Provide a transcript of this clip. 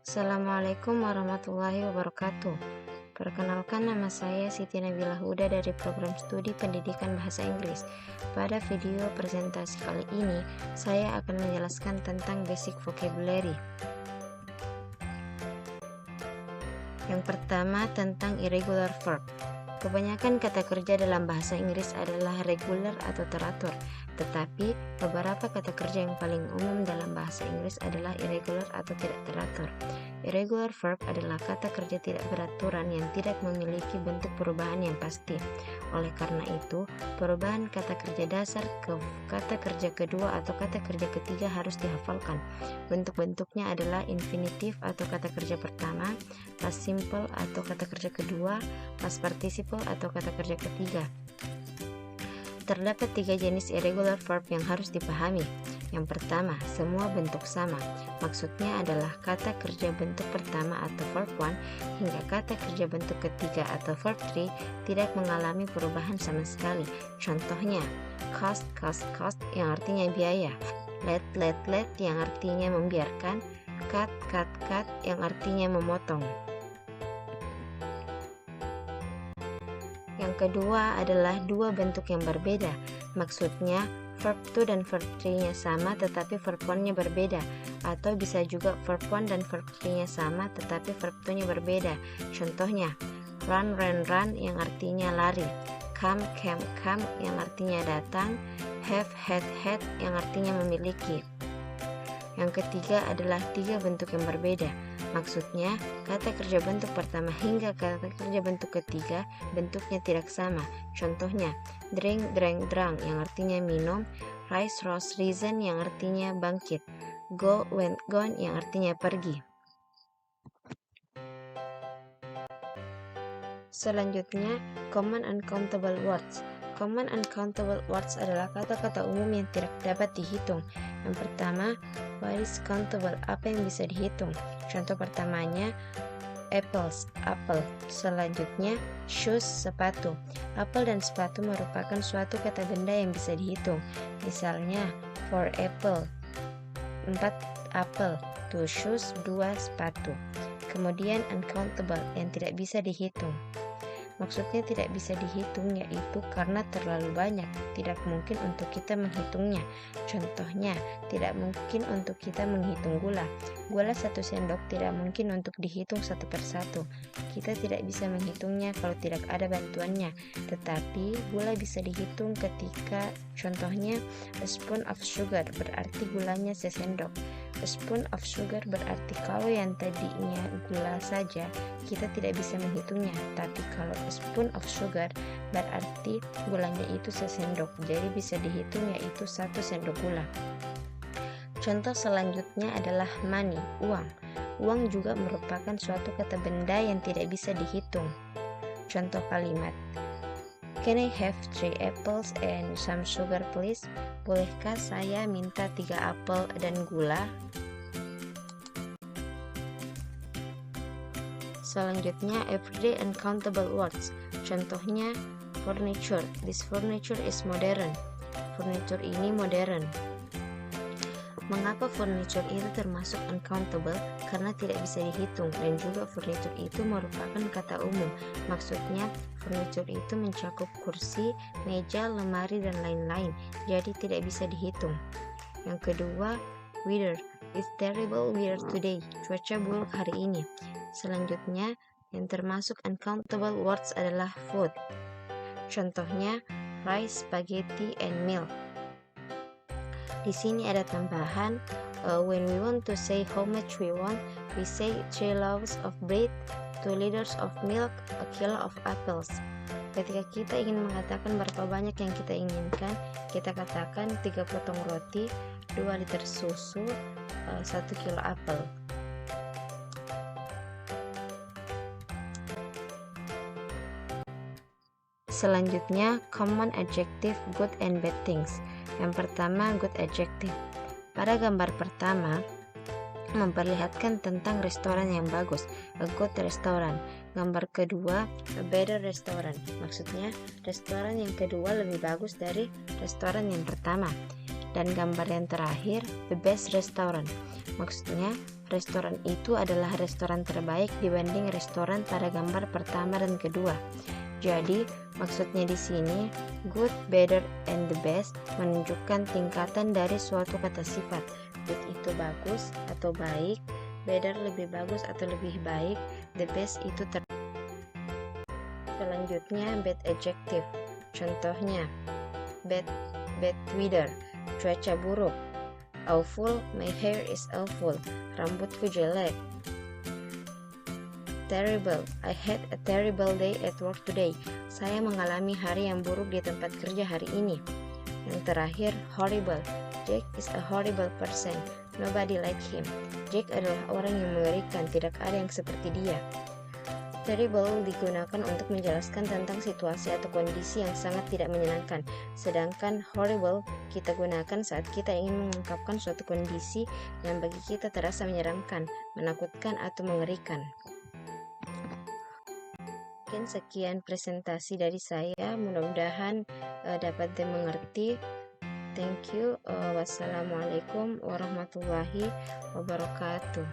Assalamualaikum warahmatullahi wabarakatuh. Perkenalkan, nama saya Siti Nabila Huda dari program studi pendidikan bahasa Inggris. Pada video presentasi kali ini, saya akan menjelaskan tentang basic vocabulary. Yang pertama, tentang irregular verb. Kebanyakan kata kerja dalam bahasa Inggris adalah regular atau teratur, tetapi beberapa kata kerja yang paling umum dalam bahasa Inggris adalah irregular atau tidak teratur. Irregular verb adalah kata kerja tidak beraturan yang tidak memiliki bentuk perubahan yang pasti. Oleh karena itu, perubahan kata kerja dasar ke kata kerja kedua atau kata kerja ketiga harus dihafalkan. Bentuk-bentuknya adalah infinitive atau kata kerja pertama, past simple atau kata kerja kedua, past participle atau kata kerja ketiga. Terdapat 3 jenis irregular verb yang harus dipahami. Yang pertama, semua bentuk sama. Maksudnya adalah kata kerja bentuk pertama atau verb 1 hingga kata kerja bentuk ketiga atau verb 3 tidak mengalami perubahan sama sekali. Contohnya, cost yang artinya biaya, let yang artinya membiarkan, cut yang artinya memotong. Yang kedua adalah 2 bentuk yang berbeda. Maksudnya, verb 2 dan verb 3-nya sama tetapi verb 1-nya berbeda. Atau bisa juga verb 1 dan verb 3-nya sama tetapi verb 2-nya berbeda. Contohnya, run yang artinya lari, come yang artinya datang, have had yang artinya memiliki. Yang ketiga adalah 3 bentuk yang berbeda. Maksudnya, kata kerja bentuk pertama hingga kata kerja bentuk ketiga bentuknya tidak sama. Contohnya, drink, drunk yang artinya minum, rise, risen yang artinya bangkit, go, went, gone yang artinya pergi. Selanjutnya, common uncountable words. Common uncountable words adalah kata-kata umum yang tidak dapat dihitung. Yang pertama, what is countable? Apa yang bisa dihitung? Contoh pertamanya, apples, apel. Selanjutnya, shoes, sepatu. Apel dan sepatu merupakan suatu kata benda yang bisa dihitung. Misalnya, 4 apple, 4 apel, 2 shoes, 2 sepatu. Kemudian uncountable yang tidak bisa dihitung. Maksudnya tidak bisa dihitung yaitu karena terlalu banyak, tidak mungkin untuk kita menghitungnya. Contohnya, tidak mungkin untuk kita menghitung gula. Gula 1 sendok tidak mungkin untuk dihitung satu persatu. Kita tidak bisa menghitungnya kalau tidak ada bantuannya. Tetapi gula bisa dihitung ketika contohnya a spoon of sugar berarti gulanya sesendok. A spoon of sugar berarti kalau yang tadinya gula saja kita tidak bisa menghitungnya, tapi kalau a spoon of sugar berarti gulanya itu sesendok, jadi bisa dihitung yaitu 1 sendok gula. Contoh selanjutnya adalah money, uang. Uang juga merupakan suatu kata benda yang tidak bisa dihitung. Contoh kalimat, can I have 3 apples and some sugar please? Bolehkah saya minta 3 apel dan gula? Selanjutnya, everyday uncountable words. Contohnya, furniture. This furniture is modern. Furniture ini modern. Mengapa furniture itu termasuk uncountable? Karena tidak bisa dihitung, dan juga furniture itu merupakan kata umum. Maksudnya, furniture itu mencakup kursi, meja, lemari, dan lain-lain, jadi tidak bisa dihitung. Yang kedua, weather. It's terrible weather today. Cuaca buruk hari ini. Selanjutnya, yang termasuk uncountable words adalah food. Contohnya, rice, spaghetti, and milk. Di sini ada tambahan, when we want to say how much we want, we say 3 loaves of bread, 2 liters of milk, a kilo of apples. Ketika kita ingin mengatakan berapa banyak yang kita inginkan, kita katakan 3 potong roti, 2 liter susu, 1 kilo apel. Selanjutnya, common adjective good and bad things. Yang pertama, good adjective. Pada gambar pertama, memperlihatkan tentang restoran yang bagus, a good restaurant. Gambar kedua, a better restaurant. Maksudnya, restoran yang kedua lebih bagus dari restoran yang pertama. Dan gambar yang terakhir, the best restaurant. Maksudnya, restoran itu adalah restoran terbaik dibanding restoran pada gambar pertama dan kedua. Jadi, maksudnya di sini good, better, and the best menunjukkan tingkatan dari suatu kata sifat. Good itu bagus atau baik, better lebih bagus atau lebih baik, the best itu Selanjutnya bad adjective. Contohnya bad weather, cuaca buruk. Awful, my hair is awful, rambutku jelek. Terrible, I had a terrible day at work today. Saya mengalami hari yang buruk di tempat kerja hari ini. Yang terakhir, horrible. Jack is a horrible person. Nobody like him. Jack adalah orang yang mengerikan, tidak ada yang seperti dia. Terrible digunakan untuk menjelaskan tentang situasi atau kondisi yang sangat tidak menyenangkan. Sedangkan horrible kita gunakan saat kita ingin mengungkapkan suatu kondisi yang bagi kita terasa menyeramkan, menakutkan, atau mengerikan. Mungkin sekian presentasi dari saya, mudah-mudahan dapat dimengerti. Thank you. Wassalamualaikum warahmatullahi wabarakatuh.